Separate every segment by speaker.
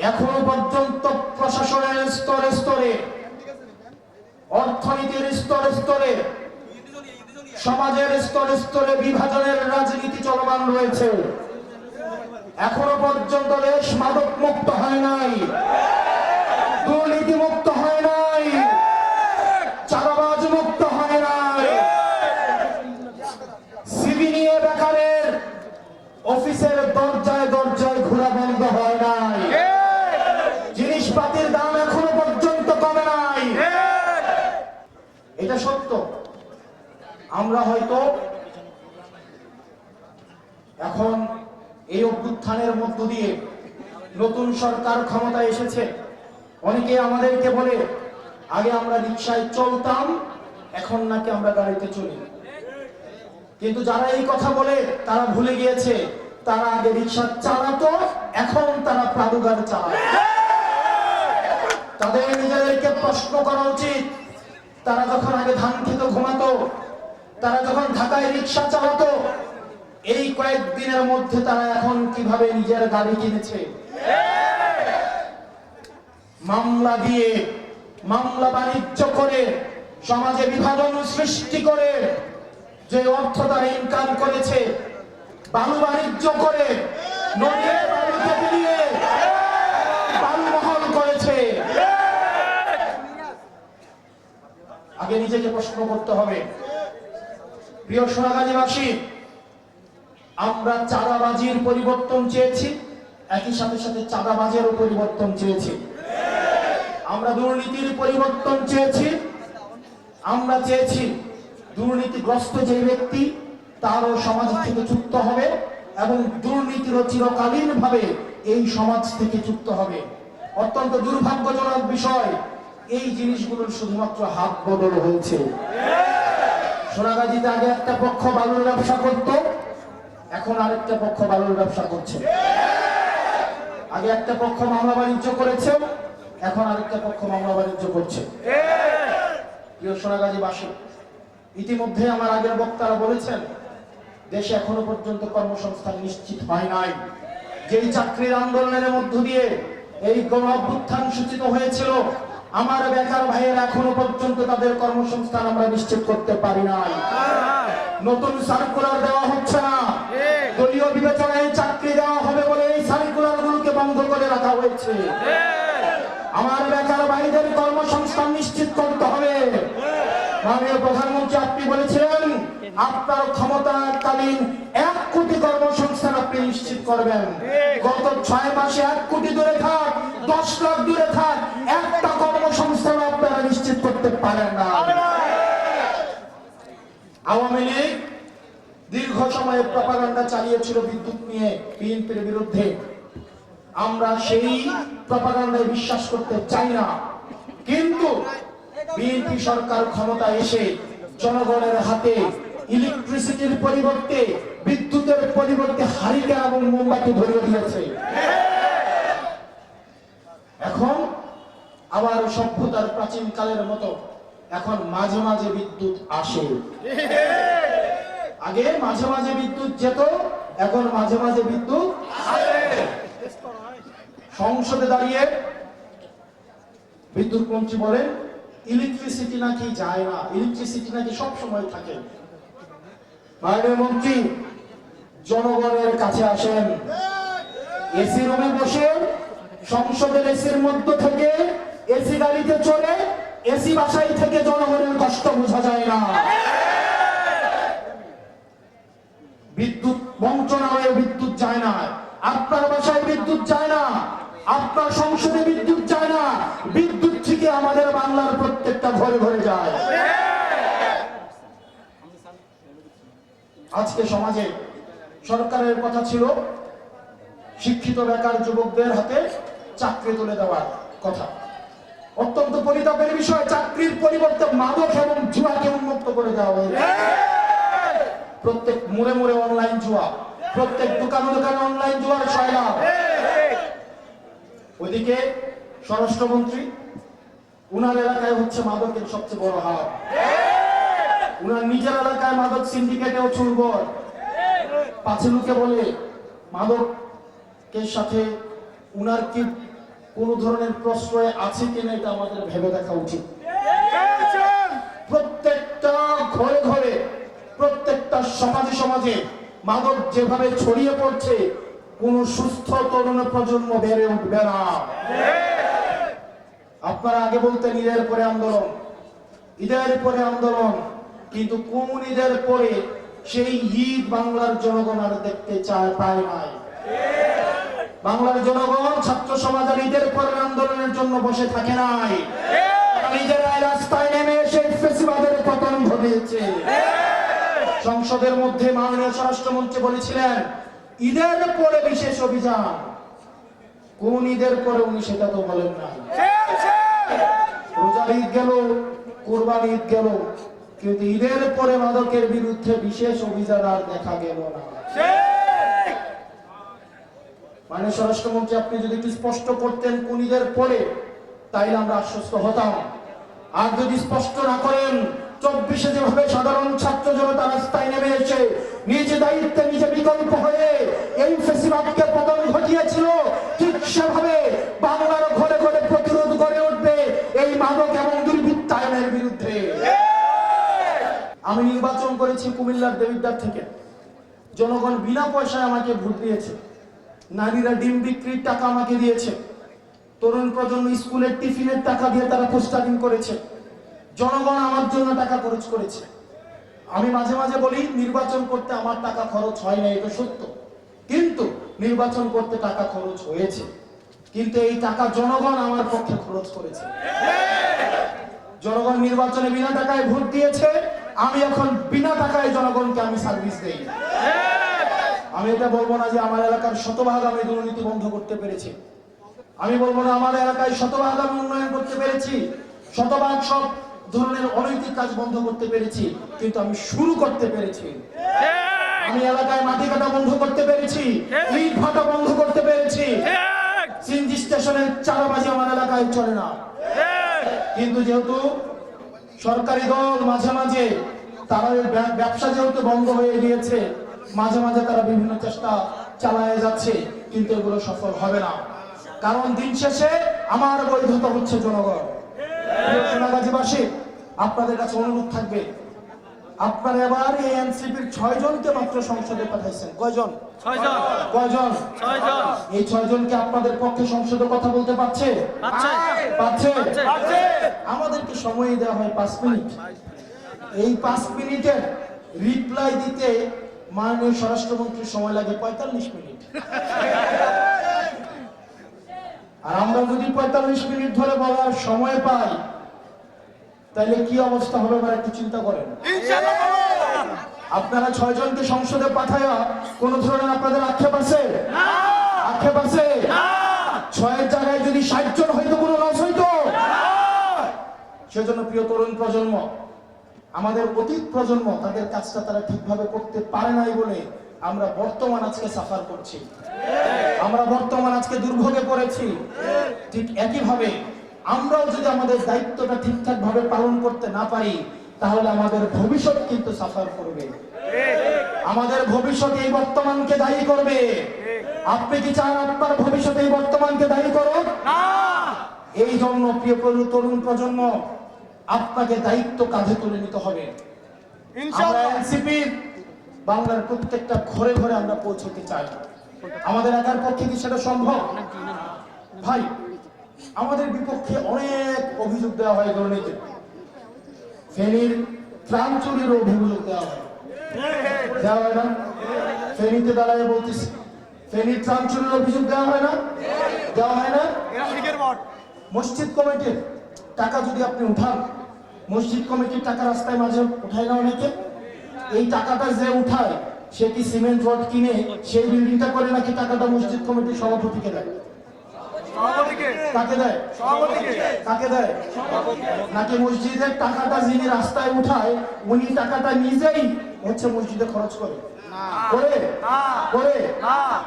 Speaker 1: এখনো পর্যন্ত প্রশাসনের স্তরে স্তরে, অর্থনীতির স্তরে স্তরে, সমাজের স্তরে স্তরে বিভাজনের রাজনীতি চলমান রয়েছে। এখনো পর্যন্ত দেশ মাদক মুক্ত হয় নাই, দুর্নীতি মুক্ত হয় নাই, চাঁদাবাজ মুক্ত হয় নাই, সিবি নিয়ে বেকারের অফিসের দরজায় দরজায় ঘোরা বন্ধ হয় নাই, জিনিসপাতির দাম এখনো পর্যন্ত কমে নাই। এটা সত্য। আমরা হয়তো এখন এই অভ্যুত্থানের মধ্য দিয়ে নতুন সরকার ক্ষমতায় এসেছে, অনেকে আমাদেরকে বলে আগে আমরা রিকশায় চলতাম, এখন নাকি আমরা গাড়িতে চলি। কিন্তু যারা এই কথা বলে তারা ভুলে গিয়েছে তারা আগে রিকশা চালাতো, এখন তারা প্রাদুগার চালায়। তাদের নিজেদেরকে প্রশ্ন করা উচিত, তারা যখন আগে ধান খেতে ঘুমাতো, তারা যখন ঢাকায় রিকশা চালাতো, এই কয়েকদিনের মধ্যে তারা এখন কিভাবে নিজের গাড়ি কিনেছে। মামলা দিয়ে, মামলা বাণিজ্য করে, সমাজে বিভাজন সৃষ্টি করে যে অর্থ তারা ইনকাম করেছে, বালু বাণিজ্য করে, নদীর বালু কেটে দিয়ে বালুমহল করেছে। আগে নিজেকে প্রশ্ন করতে হবে। প্রিয় সোনাগাজীবাসী, আমরা চাঁদাবাজির পরিবর্তন চেয়েছি, একই সাথে সাথে চাঁদাবাজেরও পরিবর্তন চেয়েছি। আমরা দুর্নীতির পরিবর্তন চেয়েছি, আমরা চেয়েছি দুর্নীতিগ্রস্ত যে ব্যক্তি তারও সমাজ থেকে যুক্ত হবে এবং দুর্নীতিরও চিরকালীন ভাবে এই সমাজ থেকে যুক্ত হবে। অত্যন্ত দুর্ভাগ্যজনক বিষয়, এই জিনিসগুলোর শুধুমাত্র হাত বদল হয়েছে। সোনাগাজীতে আগে একটা পক্ষ বালুর ব্যবসা করত, এখন আরেকটা পক্ষ বালুর ব্যবসা করছে। আগে একটা পক্ষ মামলা বাণিজ্য করেছে, এখন আরেকটা পক্ষ মামলা বাণিজ্য করছে। প্রিয় সোনাগাজীবাসী, ইতিমধ্যে আমার আগের বক্তারা বলেছেন দেশে এখনো পর্যন্ত কর্মসংস্থান নিশ্চিত হয় নাই। যেই চাকরির আন্দোলনের মধ্য দিয়ে এই গণ অভ্যুত্থান সূচিত হয়েছিল, আমার বেকার ভাইয়েরা এখনো পর্যন্ত তাদের কর্মসংস্থান আমরা নিশ্চিত করতে পারি নাই। নতুন সার্কুলার দেওয়া হচ্ছে না, দলীয় বিবেচনায় চাকরি দেওয়া হবে বলে এই সার্কুলার গুলোকে বন্ধ করে রাখা হয়েছে। আমার বেকার ভাইদের কর্মসংস্থান নিশ্চিত করতে হবে। মাননীয় প্রধানমন্ত্রী আপনি বলেছিলেন আপনার ক্ষমতাকালীন 1 কোটি কর্মসংস্থান আপনি নিশ্চিত করবেন। গত 6 মাসে 1 কোটি দূরে থাক, 10 লাখ দূরে থাক, একটা কর্মসংস্থান আপনারা নিশ্চিত করতে পারেন না। আওয়ামী লীগ দীর্ঘ সময়ে প্রপাগান্ডা চালিয়েছিল বিদ্যুৎ নিয়ে বিএনপির বিরুদ্ধে। আমরা সেই প্রপাগান্ডায় বিশ্বাস করতে চাই না, কিন্তু বিএনপি সরকার ক্ষমতায় এসে জনগণের হাতে ইলেকট্রিসিটির পরিবর্তে, বিদ্যুতের পরিবর্তে হারিকেন এবং মোমবাতি ধরিয়ে দিয়েছে। এখন আবার সভ্যতার প্রাচীন কালের মতো এখন মাঝে মাঝে বিদ্যুৎ আসে। আগে মাঝে মাঝে বিদ্যুৎ যেত, এখন মাঝে মাঝে বিদ্যুৎ আসে। সংসদে দাঁড়িয়ে বিদ্যুৎ মন্ত্রী বলেন ইলেকট্রিসিটি নাকি যায় না, ইলেকট্রিসিটি নাকি সব সময় থাকে। মাননীয় মন্ত্রী, জনগণের কাছে আসেন, এসি রুমে বসে সংসদের এসির মধ্য থেকে এসি গাড়িতে চলে এসি বাসায় থেকে জনগণের কষ্ট বোঝা যায় না। বিদ্যুৎ মন্ত্রণালয়ে বিদ্যুৎ যায় না, আপনার বাসায় বিদ্যুৎ যায় না, আপনার সংসদে বিদ্যুৎ যায় না, বিদ্যুৎ থেকে আমাদের বাংলার প্রত্যেকটা ঘরে ঘরে যায়। আজকে সমাজে সরকারের কথা ছিল শিক্ষিত বেকার যুবকদের হাতে চাকরি তুলে দেওয়ার কথা। অত্যন্ত পরিতাপের বিষয়, চাকরির পরিবর্তে মাদক এবং জুয়াকে উন্মুক্ত করে দেওয়া হয়েছে। প্রত্যেক মোড়ে মোড়ে অনলাইন জুয়া, প্রত্যেক দোকানে দোকানে অনলাইন জুয়ার সয়লাভ। ওইদিকে স্বরাষ্ট্রমন্ত্রী, উনার এলাকায় হচ্ছে মাদকের সবচেয়ে বড় হাব, উনার নিজের এলাকায় মাদক সিন্ডিকেটেও চুরবর। পাছে লোকে বলে মাদকের সাথে উনার কি কোন ধরনের প্রশ্রয় আছে কিনা এটা আমাদের ভেবে দেখা উচিত। প্রত্যেকটা ঘরে ঘরে, প্রত্যেকটা সমাজে সমাজে মাদক যেভাবে ছড়িয়ে পড়ছে, কোন সুস্থ তরুণ প্রজন্ম বেড়ে উঠবে না। আপনারা আগে বলতেন ঈদের পরে আন্দোলন, ঈদের পরে আন্দোলন, কিন্তু কোন ঈদের পরে সেই ঈদ বাংলার জনগণ আর দেখতে চায়, পায় নাই। বাংলার জনগণ, ছাত্র সমাজ আর ঈদের পরে আন্দোলনের জন্য বসে থাকে নাই, নিজেরাই রাস্তায় নেমে এসে ফ্যাসিবাদের পতন ঘটিয়েছে। সংসদের মধ্যে মাননীয় স্বরাষ্ট্রমন্ত্রী বলেছিলেন ঈদের পরে বিশেষ অভিযান। কোন ঈদের পরে উনি সেটা তো বলেন না। রোজার ঈদ গেল, কুরবান ঈদ গেল, কিন্তু ঈদের পরে মাদকের বিরুদ্ধে বিশেষ অভিযান আর দেখা গেল না। মানে স্বরাষ্ট্রমন্ত্রী, আপনি যদি একটু স্পষ্ট করতেন কোন ঈদের পরে, তাইলে আমরা আশ্বস্ত হতাম। আর যদি স্পষ্ট না করেন, 24-এ যেভাবে সাধারণ ছাত্র জনতা রাস্তায় নেমে এসে নিজ দায়িত্বে নিজে বিকল্প হয়ে এই ফ্যাসিবাদকে পতন ঘটিয়েছিল, ঠিক সেভাবে বাংলার ঘরে ঘরে প্রতিরোধ গড়ে উঠবে এই মাদক এবং দুর্বৃত্তায়নের বিরুদ্ধে। আমি নির্বাচন করেছি কুমিল্লার দেবিদ্বার থেকে। জনগণ বিনা পয়সায় আমাকে ভোট দিয়েছে। নারীরা ডিম বিক্রির টাকা আমাকে দিয়েছে। তরুণ প্রজন্ম স্কুলের টিফিনের টাকা দিয়ে তারা পোস্টারিং করেছে। জনগণ আমার জন্য টাকা খরচ করেছে। আমি মাঝে মাঝে বলি নির্বাচন করতে আমার টাকা খরচ হয় না, এটা সত্য, কিন্তু নির্বাচন করতে টাকা খরচ হয়েছে। কিন্তু এই টাকা জনগণ আমার পক্ষে খরচ করেছে। জনগণ নির্বাচনে বিনা টাকায় ভোট দিয়েছে, আমি এখন বিনা টাকায় জনগণকে আমি সার্ভিস দেই। আমি এটা বলবো না যে আমার এলাকার শতভাগ আমি দুর্নীতি বন্ধ করতে পেরেছি। আমি বলবো না আমার এলাকায় শতভাগ আমি উন্নয়ন করতে পেরেছি, শতভাগ সব ধরনের অনৈতিক কাজ বন্ধ করতে পেরেছি, কিন্তু আমি শুরু করতে পেরেছি। আমি এলাকায় মাটি কাটা বন্ধ করতে পেরেছি, ইট ভাটা বন্ধ করতে পেরেছি। সিএনজি স্টেশনের চাঁদাবাজি আমার এলাকায় চলে না। কিন্তু যেহেতু সরকারি দল মাঝে মাঝে তারা ব্যবসা যেহেতু বন্ধ হয়ে গিয়েছে, মাঝে মাঝে তারা বিভিন্ন চেষ্টা চালায় যাচ্ছে, কিন্তু এগুলো সফল হবে না। কারণ দিন শেষে আমার বৈধতা হচ্ছে জনগণ। সোনাগাজীবাসী, আপনাদের কাছে অনুরোধ থাকবে, আপনারা এবার এই এনসিপির 6 জনকে মাত্র সংসদে পাঠাইছেন। কয়জন? 6 জন। কয়জন? 6 জন। এই 6 জনকে আপনাদের পক্ষে সংসদে কথা বলতে পারছে? পারছে। আমাদেরকে সময় দেওয়া হয় 5 মিনিট। এই 5 মিনিটের রিপ্লাই দিতে মাননীয় স্বরাষ্ট্রমন্ত্রীর সময় লাগে 45 মিনিট। আর আমরা যদি 45 মিনিট ধরে বলার সময় পাই, তাহলে কি অবস্থা হবে এবার একটু চিন্তা করেন। আপনারা 6 জনকে সংসদে পাঠায়া কোন ধরনের আপনাদের আক্ষেপ আছে? আক্ষেপ আছে? 6-এর জায়গায় যদি 60 জন হয়তো কোনো লস হইতো। সেজন্য প্রিয় তরুণ প্রজন্ম, আমাদের অতীত প্রজন্ম তাদের কাজটা তারা ঠিকভাবে করতে পারে নাই বলে আমরা বর্তমান আজকে সাফার করছি, আমরা বর্তমান আজকে দুর্ভোগে পড়েছি। ঠিক একইভাবে আমরাও যদি আমাদের দায়িত্বটা ঠিকঠাক ভাবে পালন করতে না পারি, তাহলে আমাদের ভবিষ্যৎ কিন্তু সাফার করবে। আমাদের ভবিষ্যৎ এই বর্তমানকে দায়ী করবে। আপনি কি চান আপনার ভবিষ্যৎ এই বর্তমানকে দায়ী করুন? এই জন্য প্রিয় তরুণ প্রজন্ম, আপনাকে দায়িত্ব কাঁধে তুলে নিতে হবে। আমরা এনসিপি বাংলার প্রত্যেকটা ঘরে ঘরে আমরা পৌঁছতে চাই। আমাদের একার পক্ষে কি সেটা সম্ভব? ভাই, আমাদের বিপক্ষে অনেক অভিযোগ দেওয়া হয় দুর্নীতি। ফেনীর ত্রাণ চুরির অভিযোগ দেওয়া হয় না? ফেনীতে দাঁড়ায় বলতেছি, ফেনীর ত্রাণ চুরির অভিযোগ দেওয়া হয় না? দেওয়া হয় না? মসজিদ কমিটির টাকা যদি আপনি উঠান, মসজিদ কমিটির টাকা রাস্তায় মাঝে উঠায় না অনেকে। এই টাকাটা যে উঠায়, সে কি সিমেন্ট রড কিনে সেই বিল্ডিংটা করে, নাকি টাকাটা মসজিদ কমিটির সভাপতিকে দেয়? কাকে দেয়? কাকে দেয়? নাকি মসজিদের টাকাটা যিনি রাস্তায় উঠায় উনি টাকাটা নিজেই হচ্ছে মসজিদে খরচ করে?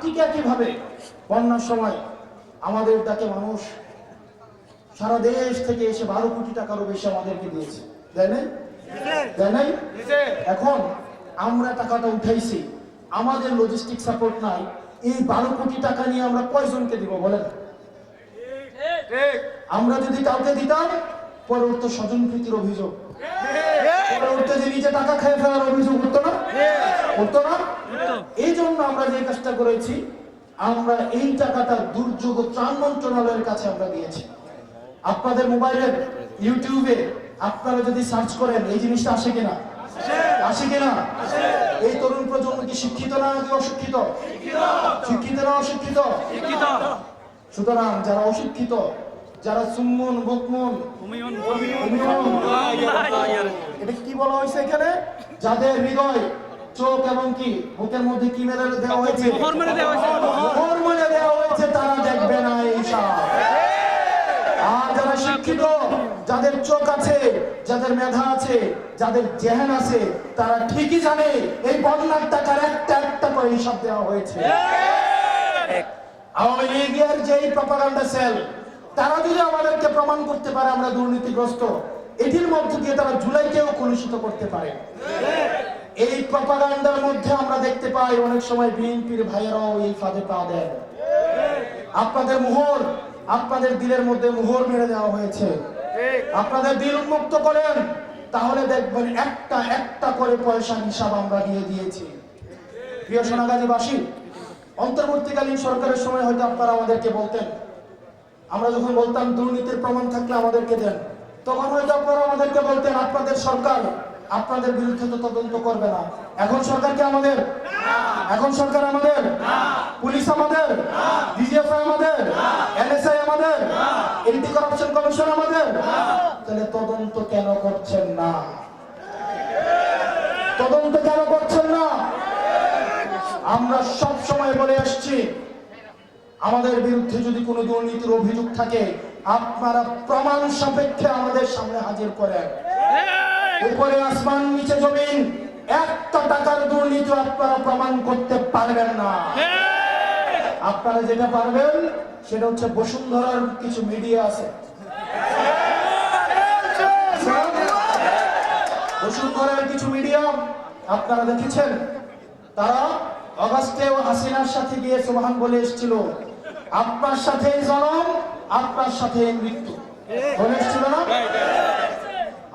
Speaker 1: ঠিক একইভাবে বন্যার সময় আমাদের ডাকে মানুষ সারা দেশ থেকে এসে 12 কোটি টাকারও বেশি আমাদেরকে দিয়েছে, দেয় নাই? দেয় নাই? এখন আমরা টাকাটা উঠাইছি, আমাদের লজিস্টিক সাপোর্ট নাই। এই 12 কোটি টাকা নিয়ে আমরা কয়জনকে দিব বলেন? আমরা যদি কাউকে দিতাম, পরে উঠতো স্বজনপ্রীতির অভিযোগ, পরে উঠতো যে নিজে টাকা খেয়ে ফেলার অভিযোগ, উঠতো না? উঠতো না? এই জন্য আমরা যে কাজটা করেছি, আমরা এই টাকাটা দুর্যোগ ত্রাণ মন্ত্রণালয়ের কাছে আমরা দিয়েছি। আপনাদের মোবাইলের ইউটিউবে আপনারা যদি সার্চ করেন, এই জিনিসটা আসে কিনা? আসে কিনা? এই তরুণ প্রজন্ম কি শিক্ষিত না নাকি অশিক্ষিত? শিক্ষিত না অশিক্ষিত? সুতরাং যারা অশিক্ষিত, যারা সুম্মন বুকমন এটা কি বলা হয়েছে এখানে, যাদের হৃদয়, চোখ এবং কি বুকের মধ্যে কি মেরে দেওয়া হয়েছে, মোহর মেরে দেওয়া হয়েছে, তারা দেখবে না এইসব। আর যারা শিক্ষিত, যাদের চোখ আছে, যাদের মেধা আছে, যাদের জেহেন আছে, তারা ঠিকই জানে এই বন্যার টাকার একটা একটা করে হিসাব দেওয়া হয়েছে। আওয়ামী লীগের যেই প্রপাগান্ডা সেল, তারা যদি আমাদেরকে প্রমাণ করতে পারে আমরা দুর্নীতিগ্রস্ত, এটির মধ্যে দিয়ে তারা জুলাইকেও কলুষিত করতে পারে। এই প্রপাগান্ডার মধ্যে আমরা দেখতে পাই অনেক সময় বিএনপির ভাইয়েরাও এই ফাঁদে পা দেন। আপনাদের মোহর, আপনাদের দিলের মধ্যে মোহর মেরে দেওয়া হয়েছে। আপনাদের দিল উন্মুক্ত করেন, তাহলে দেখবেন একটা একটা করে পয়সার হিসাব আমরা দিয়ে দিয়েছি। প্রিয় সোনাগাজীবাসী, অন্তর্বর্তীকালীন সরকারের সময় হয়তো আপনারা আমাদেরকে বলতেন, আমরা যখন বলতাম দুর্নীতির প্রমাণ থাকলে আমাদেরকে দেন, তখন হয়তো আপনারা আমাদেরকে বলতেন আপনাদের সরকার আপনাদের বিরুদ্ধে তো তদন্ত করবে না। এখন সরকার কি আমাদের? এখন সরকার আমাদের? পুলিশ আমাদের? ডিজিএফআই আমাদের? এনএসআই আমাদের? এন্টি কারাপশন কমিশন আমাদের? তাহলে তদন্ত কেন করছেন না? তদন্ত কেন করছেন না? আমরা সব সময় বলে আসছি, আমাদের বিরুদ্ধে যদি কোনো দুর্নীতির অভিযোগ থাকে, আপনারা প্রমাণ সাপেক্ষে আমাদের সামনে হাজির করেন। উপরে আসমান নিচে জমিন, একটা টাকার দুর্নীতি আপনারা প্রমাণ করতে পারবেন না। আপনারা যেটা পারবেন সেটা হচ্ছে বসুন্ধরার কিছু মিডিয়া আছে, বসুন্ধরার কিছু মিডিয়া আপনারা দেখেছেন, তারা অগাস্টে হাসিনার সাথে গিয়ে সুবহান বলে এসেছিল, আপনার সাথে জনম, আপনার সাথে মৃত্যু বলে এসেছিল না?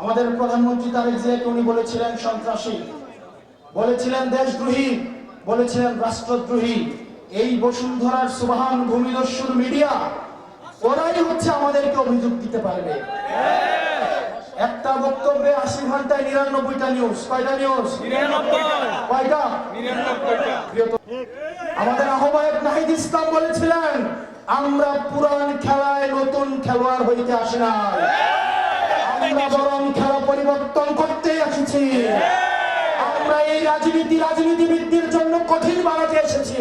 Speaker 1: আমাদের প্রধানমন্ত্রী তারেক জিয়াকে উনি বলেছিলেন সন্ত্রাসী, বলেছিলেন দেশদ্রোহী, বলেছিলেন রাষ্ট্রদ্রোহী। এই বসুন্ধরার সুবহান ভূমিদস্যুর মিডিয়া, ওরাই হচ্ছে আমাদেরকে অভিযোগ দিতে পারবে। একটা বক্তব্যে 80 ঘন্টায় 99টা নিউজ। কয়টা নিউজ? 99। কয়টা? 99টা। আমাদের আহ্বায়ক নাহিদ ইসলাম বলেছিলেন, আমরা পুরান খেলায় নতুন খেলোয়াড় হইতে আসি না, আমরা বরং খেলা পরিবর্তন করতে এসেছি। আমরা এই রাজনীতিবিদদের জন্য কঠিন বানাতে এসেছি।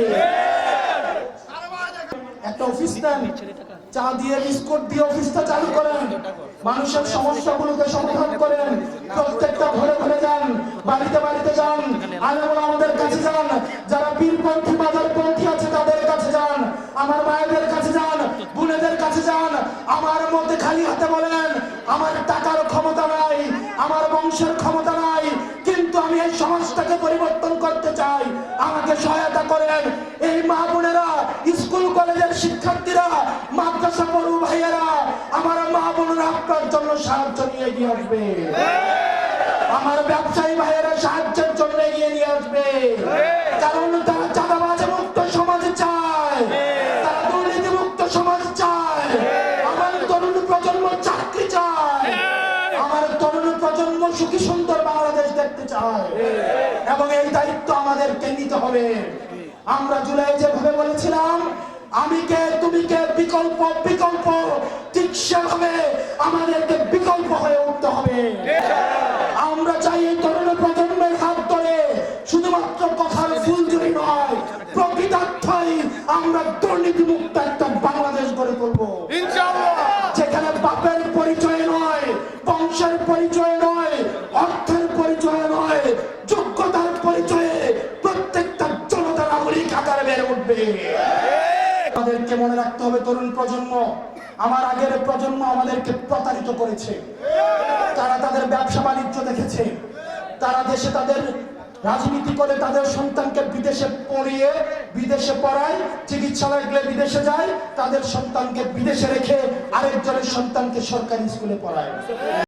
Speaker 1: একটা অফিস নেন, চা দিয়ে বিস্কুট দিয়ে অফিসটা চালু করেন, মানুষের সমস্যাগুলোকে সমাধান করেন, প্রত্যেকটা ঘরে ঘরে যান, বাড়িতে বাড়িতে যান, আলেমরা আমাদের কাছে যান, যারা পীরপন্থী বাজারপন্থী আছে তাদের কাছে যান, আমার মায়েদের কাছে যান, বোনেদের কাছে যান। আমার মধ্যে খালি হাতে বলেন, আমার টাকার ক্ষমতা নাই, আমার বংশের ক্ষমতা নাই, কিন্তু আমি এই সমাজটাকে পরিবর্তন করতে চাই, আমাকে সহায়তা করেন। এই মা বোনেরা, স্কুল কলেজের শিক্ষার্থীরা, মাদ্রাসা পড়ু ভাইয়েরা, আমার মা বোনেরা আপনার জন্য সাহায্য নিয়ে এগিয়ে আসবে। আমার ব্যবসায়ী ভাইয়েরা সাহায্যের জন্য এগিয়ে নিয়ে আসবে, কারণ তারা চাঁদাবাজ মুক্ত সমাজ চায়, তারা দুর্নীতি মুক্ত সমাজ চায়। আমার তরুণ প্রজন্ম চাকরি চায়, আমার তরুণ প্রজন্ম সুখী সুন্দর বাংলাদেশ দেখতে চায়, এবং এই দায়িত্ব আমাদেরকে নিতে হবে। আমরা জুলাই যেভাবে বলেছিলাম, আমি কে তুমি কে বিকল্প বিকল্প, ঠিক সেভাবে আমাদেরকে বিকল্প হয়ে উঠতে হবে। আমরা চাই এই তরুণ প্রজন্মের হাত ধরে শুধুমাত্র কথার ফুলঝুরি নয়, প্রকৃতার্থেই আমরা দুর্নীতি মুক্ত একটা বাংলাদেশ গড়ে তুলবো, যেখানে বাপের পরিচয় নয়, বংশের পরিচয় নয়, অর্থের পরিচয় নয়, যোগ্যতার পরিচয়ে প্রত্যেকটা জনতা নাগরিক আকারে বেড়ে উঠবে। আমাদেরকে মনে রাখতে হবে, তরুণ প্রজন্ম, আমার আগের প্রজন্ম আমাদেরকে প্রতারিত করেছে, তারা তাদের ব্যবসা বাণিজ্য দেখেছে, তারা দেশে তাদের রাজনীতি করে তাদের সন্তানকে বিদেশে পড়িয়ে বিদেশে পড়ায়, চিকিৎসালয়ে গেলে বিদেশে যায়, তাদের সন্তানকে বিদেশে রেখে আরেকজনের সন্তানকে সরকারি স্কুলে পড়ায়।